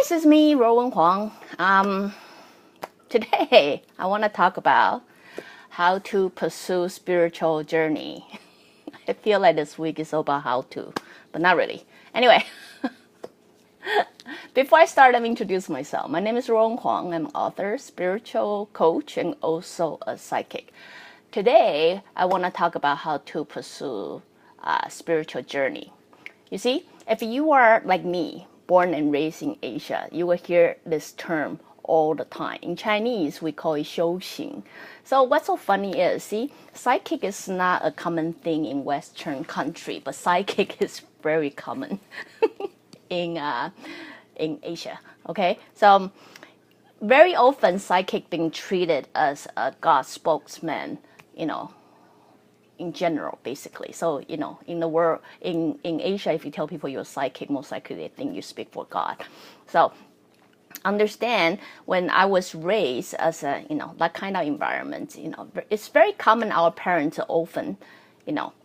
guys, it's me, Ruowen Huang. Today, I want to talk about how to pursue spiritual journey. I feel like this week is about how to, but not really. Anyway, before I start, let me introduce myself. My name is Ruowen Huang. I'm an author, spiritual coach, and also a psychic. Today, I want to talk about how to pursue a spiritual journey. You see, if you are like me, born and raised in Asia, you will hear this term all the time. In Chinese, we call it 修行. So what's so funny is, see, psychic is not a common thing in Western country, but psychic is very common in Asia. Okay, so very often psychic being treated as a God spokesman, in general, basically. So, in the world, in Asia, if you tell people you're psychic, most likely they think you speak for God. So, understand, when I was raised as a, that kind of environment, it's very common our parents often,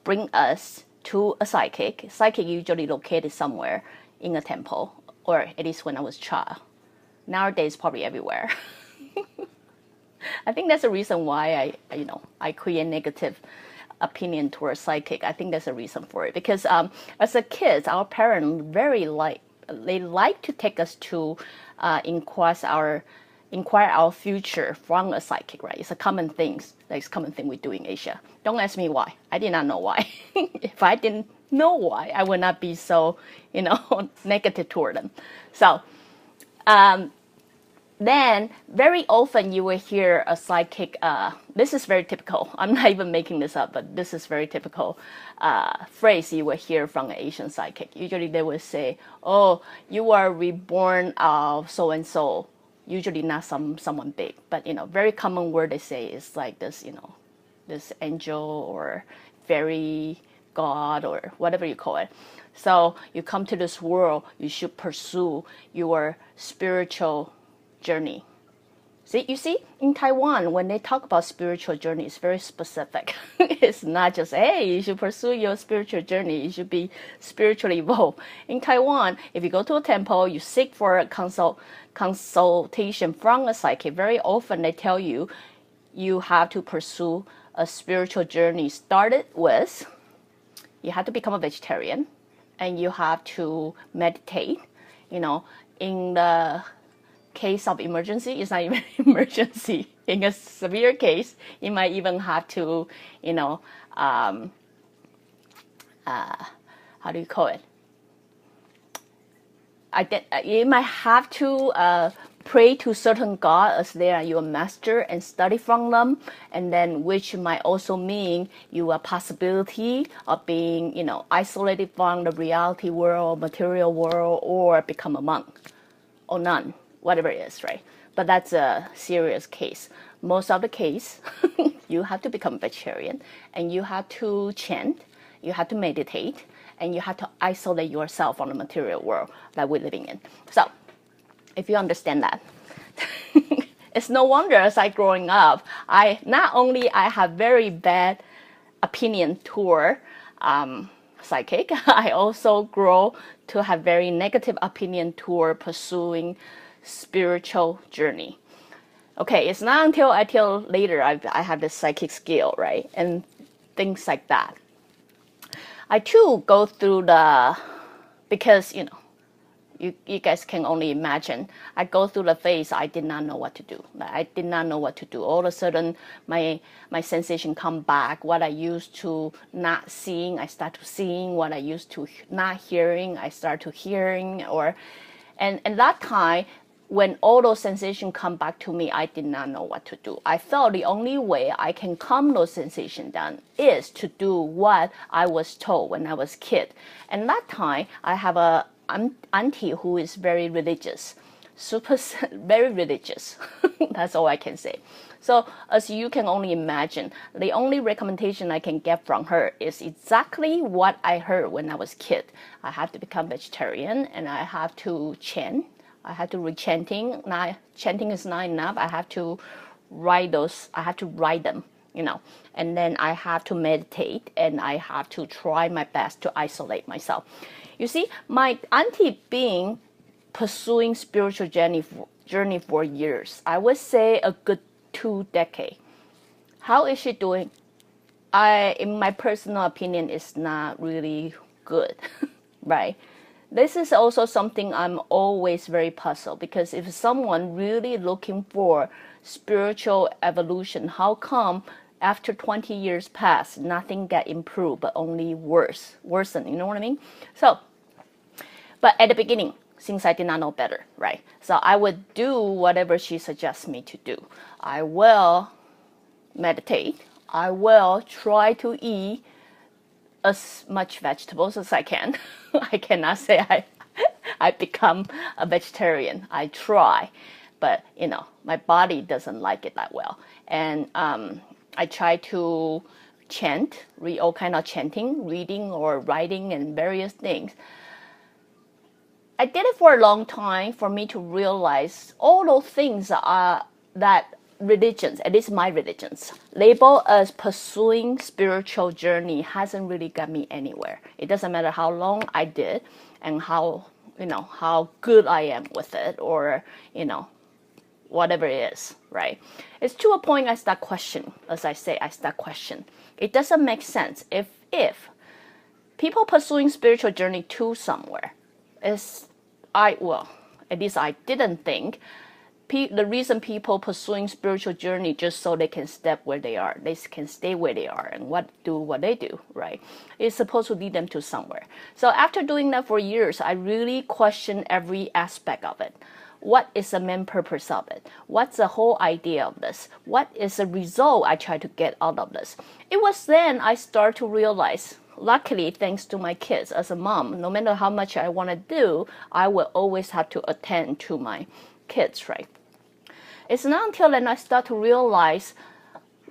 bring us to a psychic. Psychic usually located somewhere in a temple, or at least when I was a child. Nowadays, probably everywhere. I think that's the reason why I create negative opinion towards psychic. I think there's a reason for it, because as a kids, our parents they like to take us to inquire our future from a psychic, right? It's a common thing. It's a common thing we do in Asia. Don't ask me why. I did not know why. If I didn't know why, I would not be so negative toward them. So then very often you will hear a psychic, this is very typical, I'm not even making this up, but this is very typical phrase you will hear from an Asian psychic. Usually they will say, oh, you are reborn of so-and-so, usually not someone big, but very common word they say is like this, this angel or fairy god or whatever you call it. So you come to this world, you should pursue your spiritual journey. You see, in Taiwan, when they talk about spiritual journey, it's very specific. It's not just, hey, you should pursue your spiritual journey. You should be spiritually evolved. In Taiwan, if you go to a temple, you seek for a consultation from a psychic, very often they tell you, you have to pursue a spiritual journey. Started with, you have to become a vegetarian, and you have to meditate. In the case of emergency, it's not even emergency. In a severe case, you might even have to, how do you call it? You might have to pray to certain God as they are your master and study from them, and then which might also mean you a possibility of being, isolated from the reality world, material world, or become a monk or nun. Whatever it is, right? But that's a serious case. Most of the case, you have to become vegetarian, and you have to chant, you have to meditate, and you have to isolate yourself from the material world that we're living in. So, if you understand that, it's no wonder as I growing up, I have very bad opinion toward psychic. I also grow to have very negative opinion toward pursuing spiritual journey. Okay, it's not until later I have this psychic skill, right? And things like that. I too go through because you guys can only imagine, I go through the phase I did not know what to do. I did not know what to do. All of a sudden my sensation come back. What I used to not seeing, I start to seeing. What I used to not hearing, I start to hearing. And that time, when all those sensations come back to me, I did not know what to do. I felt the only way I can calm those sensations down is to do what I was told when I was a kid. And that time, I have a auntie who is very religious, very religious. That's all I can say. So as you can only imagine, the only recommendation I can get from her is exactly what I heard when I was a kid. I have to become vegetarian, and I have to chant. I have to read chanting. Now, chanting is not enough. I have to write them, and then I have to meditate, and I have to try my best to isolate myself. You see, my auntie being pursuing spiritual journey for years. I would say a good 2 decades. How is she doing? In my personal opinion, it's not really good, right? This is also something I'm always very puzzled, because if someone really looking for spiritual evolution, how come after 20 years pass, nothing get improved, but only worsen, you know what I mean? So, but at the beginning, since I did not know better, right? So I would do whatever she suggests me to do. I will meditate. I will try to eat as much vegetables as I can. I cannot say I become a vegetarian. I try, but my body doesn't like it that well. And I try to chant, read all kind of chanting, reading or writing and various things. I did it for a long time for me to realize all those things are that religions, at least my religions, label as pursuing spiritual journey hasn't really got me anywhere. It doesn't matter how long I did and how good I am with it, or whatever it is, right? It's to a point I start questioning. As I say, I start questioning. It doesn't make sense if people pursuing spiritual journey to somewhere at least I didn't think the reason people pursuing spiritual journey just so they can step where they are, they can stay where they are and do what they do, right? It's supposed to lead them to somewhere. So after doing that for years, I really questioned every aspect of it. What is the main purpose of it? What's the whole idea of this? What is the result I try to get out of this? It was then I started to realize, luckily, thanks to my kids, as a mom, no matter how much I want to do, I will always have to attend to my kids, right? It's not until then I start to realize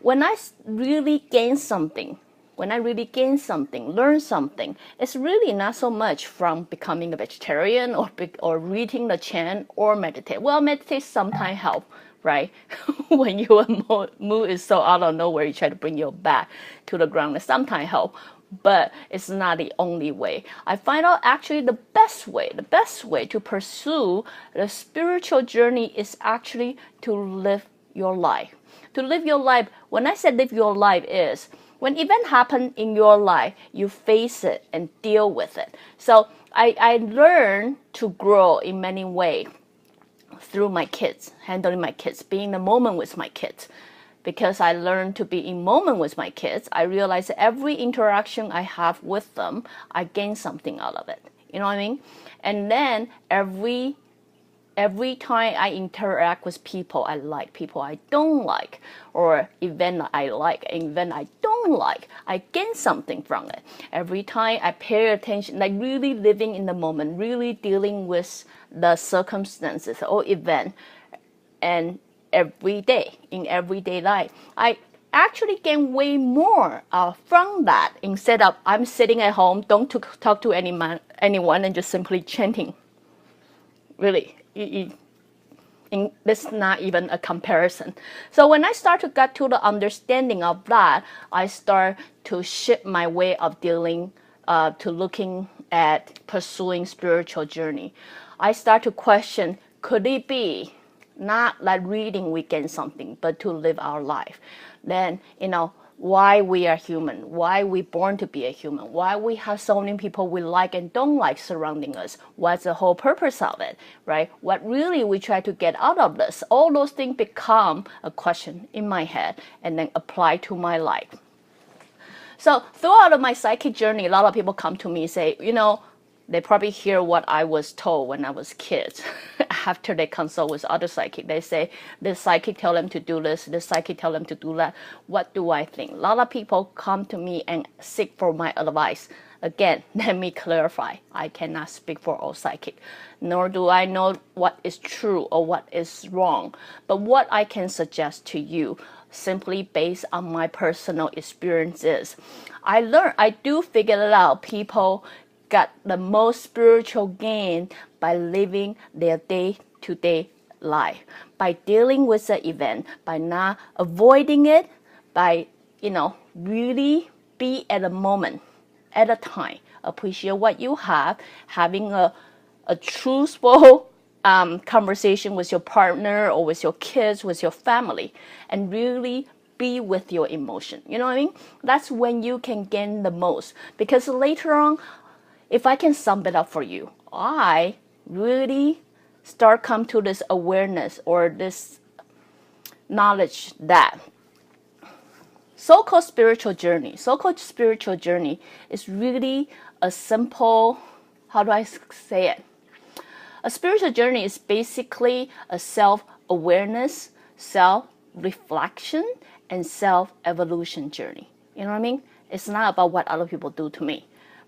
when I really gain something, learn something, it's really not so much from becoming a vegetarian or reading the chant or meditate. Well, meditate sometimes help, right? When your mood is so out of nowhere, you try to bring you back to the ground. It sometimes help, but it's not the only way. I find out actually the best way to pursue the spiritual journey is actually to live your life. To live your life, when I say live your life, is when event happen in your life, you face it and deal with it. So I learned to grow in many ways through my kids, handling my kids, being in the moment with my kids. Because I learned to be in moment with my kids, I realized that every interaction I have with them, I gain something out of it. You know what I mean? And then every time I interact with people I like, people I don't like, or event I like, event I don't like, I gain something from it. Every time I pay attention, like really living in the moment, really dealing with the circumstances or event, and every day, in everyday life, I actually gain way more from that, instead of I'm sitting at home, don't talk to anyone and just simply chanting. Really, this is not even a comparison. So when I start to get to the understanding of that, I start to shift my way of dealing, to looking at pursuing spiritual journey. I start to question, could it be not like reading we gain something, but to live our life? Then, why we are human, why we born to be a human, why we have so many people we like and don't like surrounding us, what's the whole purpose of it, right? What really we try to get out of this? All those things become a question in my head and then apply to my life. So throughout my psychic journey, a lot of people come to me and say, they probably hear what I was told when I was kids. After they consult with other psychic, they say, this psychic tell them to do this, this psychic tell them to do that. What do I think? A lot of people come to me and seek for my advice. Again, let me clarify. I cannot speak for all psychic, nor do I know what is true or what is wrong. But what I can suggest to you, simply based on my personal experiences, I do figure it out. People got the most spiritual gain by living their day-to-day life, by dealing with the event, by not avoiding it, by really be at a moment, at a time, appreciate what you have, having a truthful conversation with your partner or with your kids, with your family, and really be with your emotion. You know what I mean? That's when you can gain the most. Because later on, if I can sum it up for you, I really start come to this awareness or this knowledge that so-called spiritual journey is really a simple, how do I say it? A spiritual journey is basically a self-awareness, self-reflection, and self-evolution journey. You know what I mean? It's not about what other people do to me,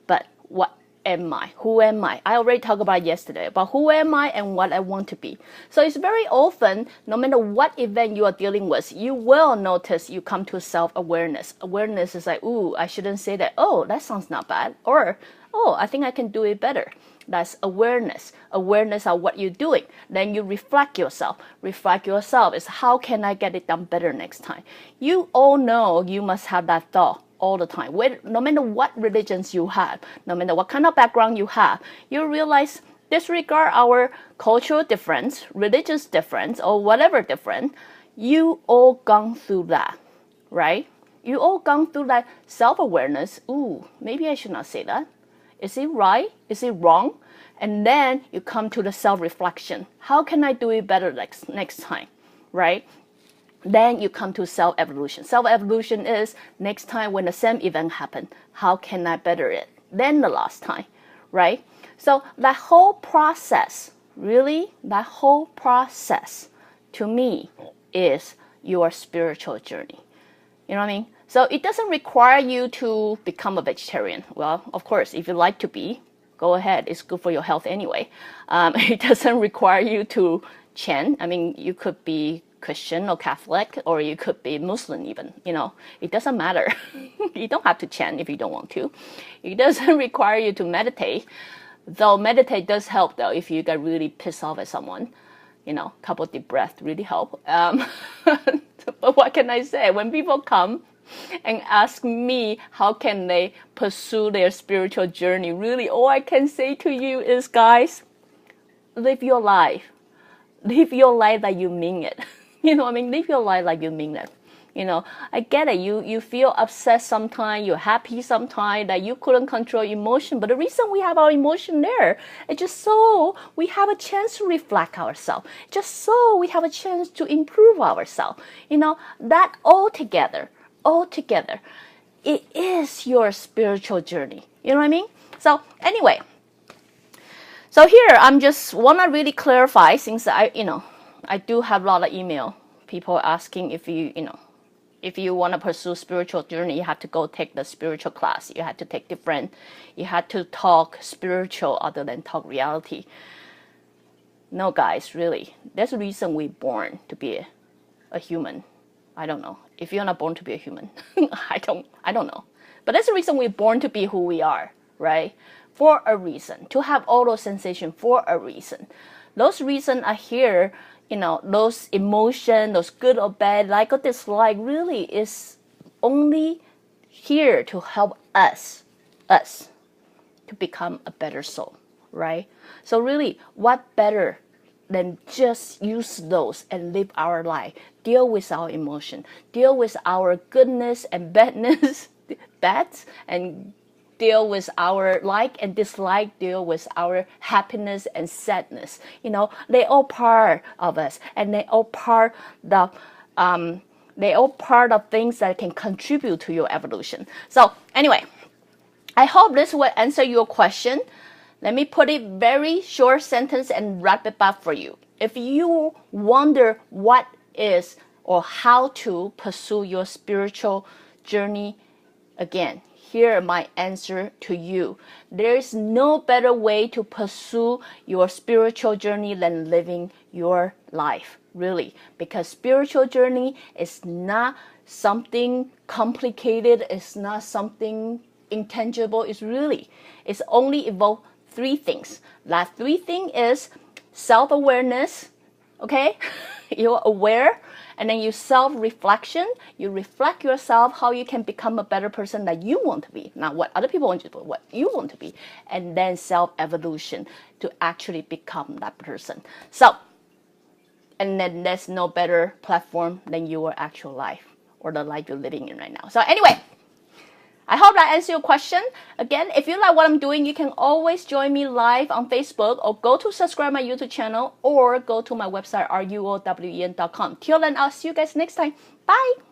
but what am I? Who am I? I already talked about yesterday, about who am I and what I want to be. So it's very often, no matter what event you are dealing with, you will notice you come to self-awareness. Awareness is like, ooh, I shouldn't say that. Oh, that sounds not bad. Or, oh, I think I can do it better. That's awareness. Awareness of what you're doing. Then you reflect yourself. Reflect yourself is how can I get it done better next time? You all know you must have that thought all the time. No matter what religions you have, no matter what kind of background you have, you realize disregard our cultural difference, religious difference, or whatever difference, you all gone through that, right? You all gone through that self-awareness. Ooh, maybe I should not say that. Is it right? Is it wrong? And then you come to the self-reflection. How can I do it better next time, right? Then you come to self-evolution. Self-evolution is next time when the same event happens, how can I better it than the last time, right? So that whole process, really, that whole process to me is your spiritual journey. You know what I mean? So it doesn't require you to become a vegetarian. Well, of course, if you like to be, go ahead. It's good for your health anyway. It doesn't require you to chant. I mean, you could be Christian or Catholic, or you could be Muslim even. You know, it doesn't matter. You don't have to chant if you don't want to. It doesn't require you to meditate. Though meditate does help, though, if you get really pissed off at someone. You know, a couple of deep breaths really help. But what can I say? When people come and ask me how can they pursue their spiritual journey, really all I can say to you is, guys, live your life. Live your life like you mean it. You know what I mean? Live your life like you mean it. You know, I get it. You feel upset sometimes, you're happy sometimes, that you couldn't control emotion. But the reason we have our emotion there is just so we have a chance to reflect ourselves. Just so we have a chance to improve ourselves. You know, that all together, it is your spiritual journey. You know what I mean? So anyway, so here I'm just want to really clarify, since I do have a lot of email people asking if if you want to pursue spiritual journey, you have to go take the spiritual class. You have to take you have to talk spiritual other than talk reality. No, guys, really, there's a reason we're born to be a human. I don't know. If you're not born to be a human, I don't know. But that's the reason we're born to be who we are, right? For a reason. To have all those sensations for a reason. Those reasons are here, those emotions, those good or bad, like or dislike, really is only here to help us to become a better soul, right? So really, what better than just use those and live our life, deal with our emotion, deal with our goodness and badness, bads, and deal with our like and dislike, deal with our happiness and sadness. They all part of us, and they all part of things that can contribute to your evolution. So anyway, I hope this will answer your question. Let me put it very short sentence and wrap it up for you. If you wonder what is or how to pursue your spiritual journey, again, here my answer to you. There is no better way to pursue your spiritual journey than living your life, really. Because spiritual journey is not something complicated. It's not something intangible. It's only involved three things. That three things is self-awareness, okay? You're aware, And then you self-reflection, you reflect yourself, how you can become a better person that you want to be. Not what other people want you to be, what you want to be. And then self-evolution to actually become that person. So, and then there's no better platform than your actual life or the life you're living in right now. So anyway, I hope that answers your question. Again, if you like what I'm doing, you can always join me live on Facebook or go to subscribe my YouTube channel or go to my website, ruowen.com. Till then, I'll see you guys next time. Bye!